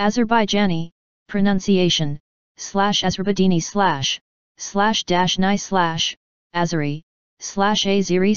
Azerbaijani, pronunciation, /Azerbaijani //ni /Azeri, /Azeri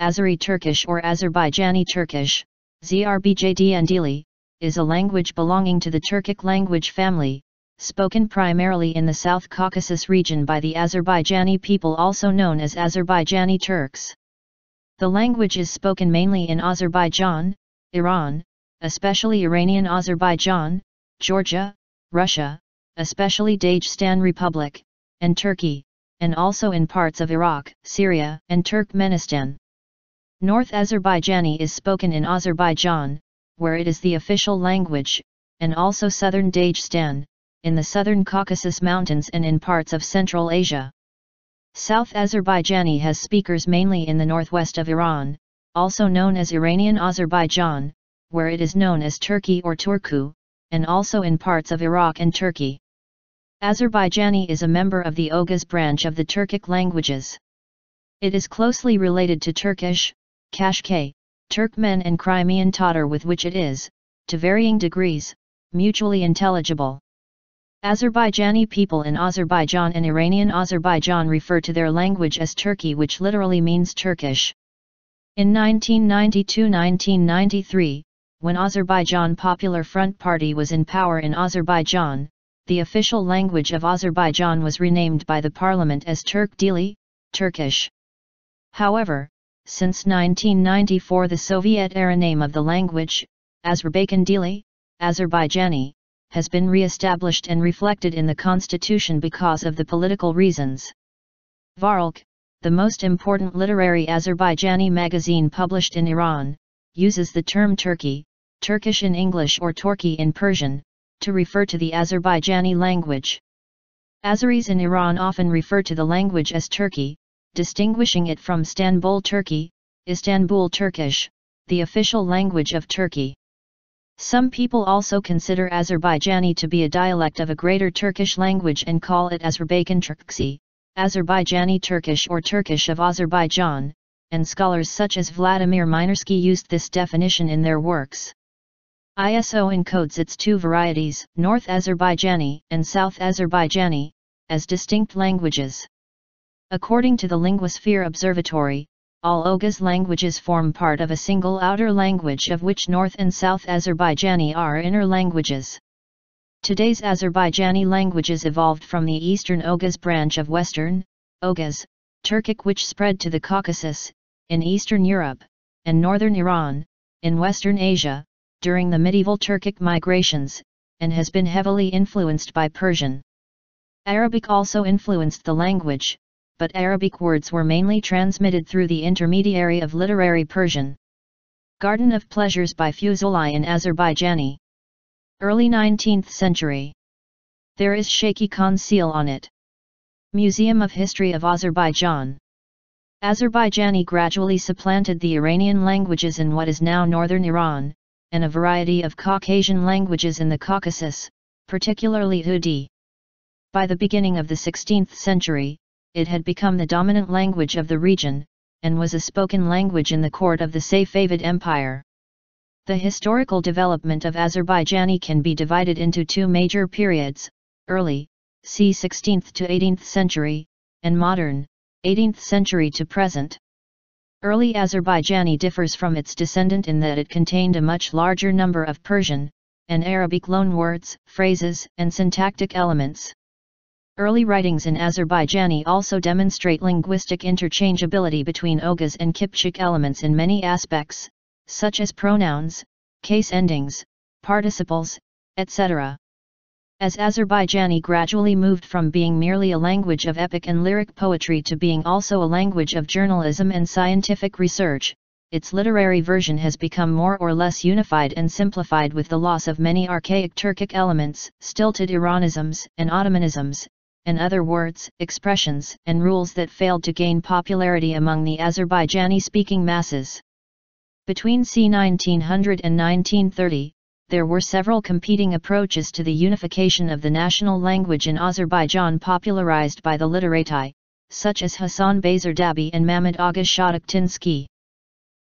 Azeri Turkish or Azerbaijani Turkish, żəərbəjdʒəən dili, is a language belonging to the Turkic language family, spoken primarily in the South Caucasus region by the Azerbaijani people also known as Azerbaijani Turks. The language is spoken mainly in Azerbaijan, Iran, especially Iranian Azerbaijan, Georgia, Russia, especially Dagestan Republic, and Turkey, and also in parts of Iraq, Syria, and Turkmenistan. North Azerbaijani is spoken in Azerbaijan, where it is the official language, and also southern Dagestan, in the southern Caucasus Mountains and in parts of Central Asia. South Azerbaijani has speakers mainly in the northwest of Iran, also known as Iranian Azerbaijan, where it is known as Turki or Türkü, and also in parts of Iraq and Turkey. Azerbaijani is a member of the Oghuz branch of the Turkic languages. It is closely related to Turkish, Qashqai, Turkmen and Crimean Tatar, with which it is, to varying degrees, mutually intelligible. Azerbaijani people in Azerbaijan and Iranian Azerbaijan refer to their language as Turki, which literally means Turkish. In 1992–1993, when Azerbaijan Popular Front Party was in power in Azerbaijan, the official language of Azerbaijan was renamed by the parliament as Turk Dili, Turkish. However, since 1994 the Soviet-era name of the language, Azerbaijani Dili, Azerbaijani, has been re-established and reflected in the constitution because of the political reasons. Varlık, the most important literary Azerbaijani magazine published in Iran, uses the term Turkey, Turkish in English or Torki in Persian, to refer to the Azerbaijani language. Azeris in Iran often refer to the language as Turki, distinguishing it from Istanbul Turki, Istanbul Turkish, the official language of Turkey. Some people also consider Azerbaijani to be a dialect of a greater Turkish language and call it Azerbaijani Turks, Azerbaijani Turkish or Turkish of Azerbaijan, and scholars such as Vladimir Minersky used this definition in their works. ISO encodes its two varieties, North Azerbaijani and South Azerbaijani, as distinct languages. According to the Linguosphere Observatory, all Oghuz languages form part of a single outer language, of which North and South Azerbaijani are inner languages. Today's Azerbaijani languages evolved from the Eastern Oghuz branch of Western Oghuz, Turkic, which spread to the Caucasus, in Eastern Europe, and Northern Iran, in Western Asia, during the medieval Turkic migrations, and has been heavily influenced by Persian. Arabic also influenced the language, but Arabic words were mainly transmitted through the intermediary of literary Persian. Garden of Pleasures by Fuzuli in Azerbaijani. Early 19th century. There is Shaky Khan seal on it. Museum of History of Azerbaijan. Azerbaijani gradually supplanted the Iranian languages in what is now northern Iran, and a variety of Caucasian languages in the Caucasus, particularly Urdu. By the beginning of the 16th century, it had become the dominant language of the region, and was a spoken language in the court of the Safavid Empire. The historical development of Azerbaijani can be divided into two major periods, early, c. 16th to 18th century, and modern, 18th century to present. Early Azerbaijani differs from its descendant in that it contained a much larger number of Persian and Arabic loanwords, phrases, and syntactic elements. Early writings in Azerbaijani also demonstrate linguistic interchangeability between Oghuz and Kipchak elements in many aspects, such as pronouns, case endings, participles, etc. As Azerbaijani gradually moved from being merely a language of epic and lyric poetry to being also a language of journalism and scientific research, its literary version has become more or less unified and simplified with the loss of many archaic Turkic elements, stilted Iranisms and Ottomanisms, and other words, expressions, and rules that failed to gain popularity among the Azerbaijani-speaking masses. Between c. 1900 and 1930, there were several competing approaches to the unification of the national language in Azerbaijan popularized by the literati, such as Hasan Bazardabi and Mahmud Agha Shahtakhtinsky.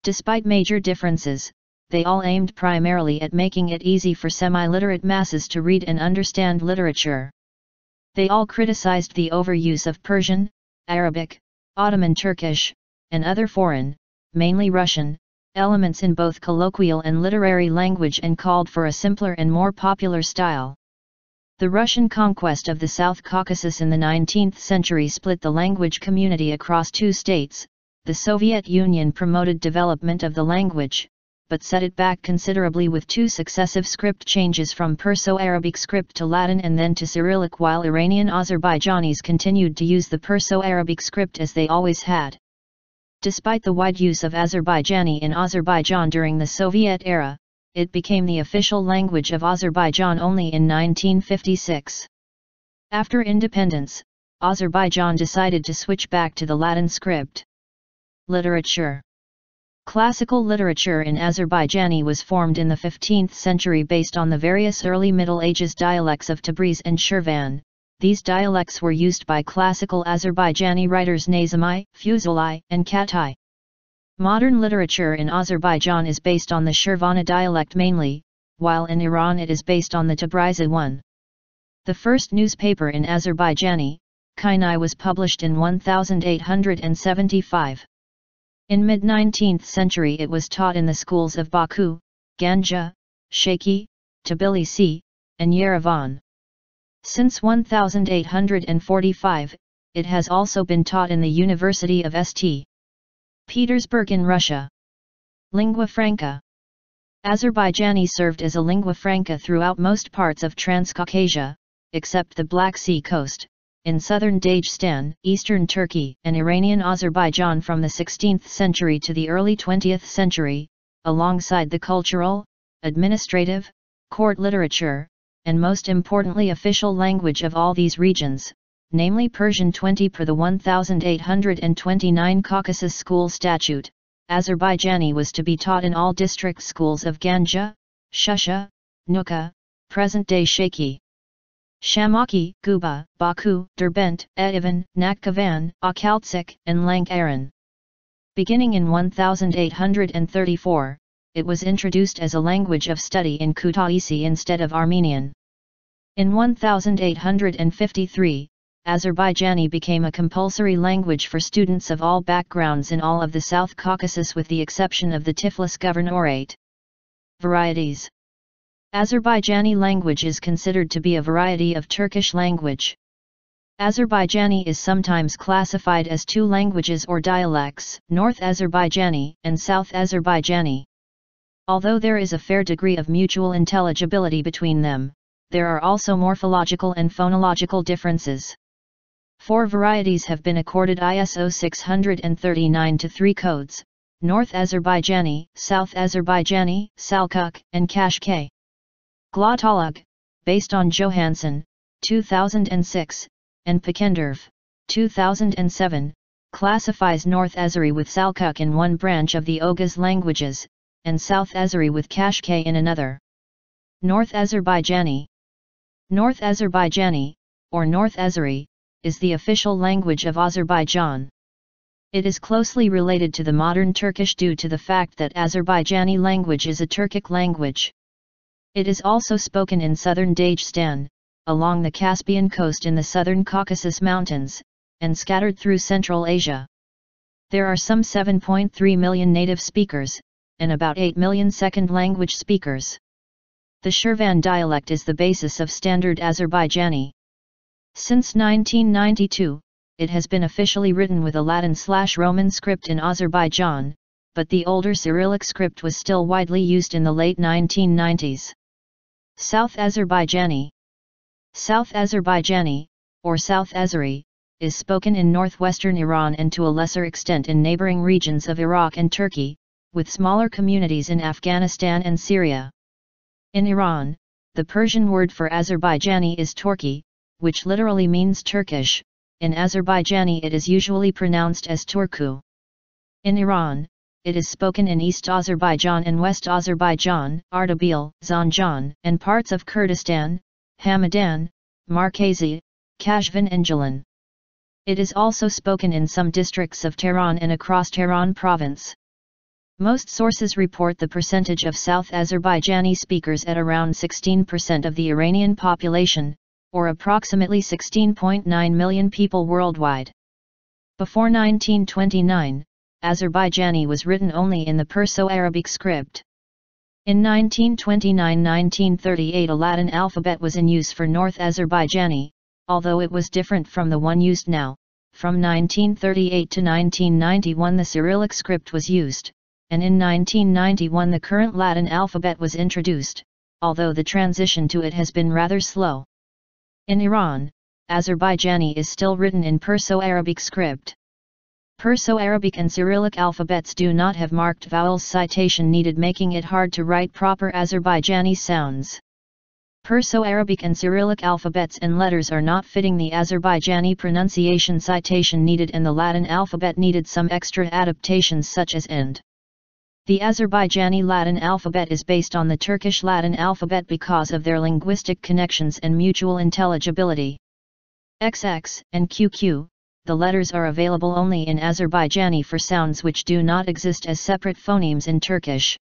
Despite major differences, they all aimed primarily at making it easy for semi-literate masses to read and understand literature. They all criticized the overuse of Persian, Arabic, Ottoman Turkish, and other foreign, mainly Russian, elements in both colloquial and literary language and called for a simpler and more popular style. The Russian conquest of the South Caucasus in the 19th century split the language community across two states. The Soviet Union promoted development of the language, but set it back considerably with two successive script changes from Perso-Arabic script to Latin and then to Cyrillic, while Iranian Azerbaijanis continued to use the Perso-Arabic script as they always had. Despite the wide use of Azerbaijani in Azerbaijan during the Soviet era, it became the official language of Azerbaijan only in 1956. After independence, Azerbaijan decided to switch back to the Latin script. Literature. Classical literature in Azerbaijani was formed in the 15th century based on the various early Middle Ages dialects of Tabriz and Shirvan. These dialects were used by classical Azerbaijani writers Nazimi, Fuzuli, and Katai. Modern literature in Azerbaijan is based on the Shirvani dialect mainly, while in Iran it is based on the Tabrizi one. The first newspaper in Azerbaijani, Kainai, was published in 1875. In mid-19th century it was taught in the schools of Baku, Ganja, Shaki, Tbilisi, and Yerevan. Since 1845, it has also been taught in the University of St. Petersburg in Russia. Lingua franca. Azerbaijani served as a lingua franca throughout most parts of Transcaucasia, except the Black Sea coast, in southern Dagestan, eastern Turkey, and Iranian Azerbaijan from the 16th century to the early 20th century, alongside the cultural, administrative, court literature, and most importantly official language of all these regions, namely Persian 20 per the 1829 Caucasus School Statute. Azerbaijani was to be taught in all district schools of Ganja, Shusha, Nuka, present-day Shaki, Shamaki, Guba, Baku, Derbent, Erivan, Nakhchivan, Akaltzik, and Lankaran. Beginning in 1834, it was introduced as a language of study in Kutaisi instead of Armenian. In 1853, Azerbaijani became a compulsory language for students of all backgrounds in all of the South Caucasus with the exception of the Tiflis Governorate. Varieties. Azerbaijani language is considered to be a variety of Turkish language. Azerbaijani is sometimes classified as two languages or dialects, North Azerbaijani and South Azerbaijani. Although there is a fair degree of mutual intelligibility between them, there are also morphological and phonological differences. 4 varieties have been accorded ISO 639-3 codes: North Azerbaijani, South Azerbaijani, Salkuk, and Qashqai. Glottolog, based on Johansson, 2006, and Pekenderv, 2007, classifies North Azeri with Salkuk in one branch of the Oghuz languages, and South Azeri with Qashqai in another. North Azerbaijani. North Azerbaijani, or North Azeri, is the official language of Azerbaijan. It is closely related to the modern Turkish due to the fact that Azerbaijani language is a Turkic language. It is also spoken in southern Dagestan, along the Caspian coast in the southern Caucasus Mountains, and scattered through Central Asia. There are some 7.3 million native speakers, and about 8 million second language speakers. The Shirvan dialect is the basis of standard Azerbaijani. Since 1992, it has been officially written with a Latin/Roman script in Azerbaijan, but the older Cyrillic script was still widely used in the late 1990s. South Azerbaijani. South Azerbaijani, or South Azeri, is spoken in northwestern Iran and to a lesser extent in neighboring regions of Iraq and Turkey, with smaller communities in Afghanistan and Syria. In Iran, the Persian word for Azerbaijani is Turki, which literally means Turkish. In Azerbaijani it is usually pronounced as Türkü. In Iran, it is spoken in East Azerbaijan and West Azerbaijan, Ardabil, Zanjan, and parts of Kurdistan, Hamadan, Markazi, Kashvan and Gilan. It is also spoken in some districts of Tehran and across Tehran province. Most sources report the percentage of South Azerbaijani speakers at around 16% of the Iranian population, or approximately 16.9 million people worldwide. Before 1929, Azerbaijani was written only in the Perso-Arabic script. In 1929–1938 a Latin alphabet was in use for North Azerbaijani, although it was different from the one used now. From 1938 to 1991 the Cyrillic script was used, and in 1991 the current Latin alphabet was introduced, although the transition to it has been rather slow. In Iran, Azerbaijani is still written in Perso-Arabic script. Perso-Arabic and Cyrillic alphabets do not have marked vowels citation needed, making it hard to write proper Azerbaijani sounds. Perso-Arabic and Cyrillic alphabets and letters are not fitting the Azerbaijani pronunciation citation needed, and the Latin alphabet needed some extra adaptations such as end. The Azerbaijani Latin alphabet is based on the Turkish Latin alphabet because of their linguistic connections and mutual intelligibility. XX and QQ, the letters are available only in Azerbaijani for sounds which do not exist as separate phonemes in Turkish.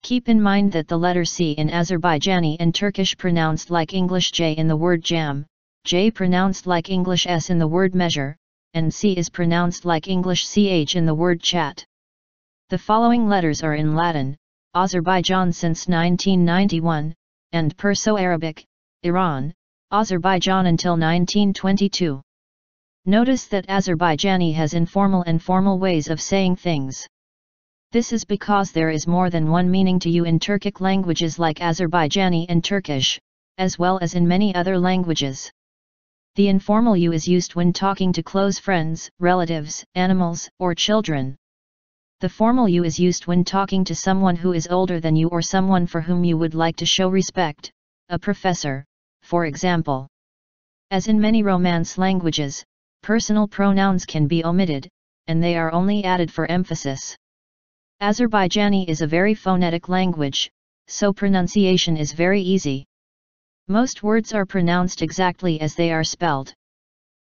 Keep in mind that the letter C in Azerbaijani and Turkish pronounced like English J in the word jam, J pronounced like English S in the word measure, and C is pronounced like English CH in the word chat. The following letters are in Latin, Azerbaijan since 1991, and Perso-Arabic, Iran, Azerbaijan until 1922. Notice that Azerbaijani has informal and formal ways of saying things. This is because there is more than one meaning to you in Turkic languages like Azerbaijani and Turkish, as well as in many other languages. The informal you is used when talking to close friends, relatives, animals, or children. The formal you is used when talking to someone who is older than you or someone for whom you would like to show respect, a professor, for example. As in many Romance languages, personal pronouns can be omitted, and they are only added for emphasis. Azerbaijani is a very phonetic language, so pronunciation is very easy. Most words are pronounced exactly as they are spelled.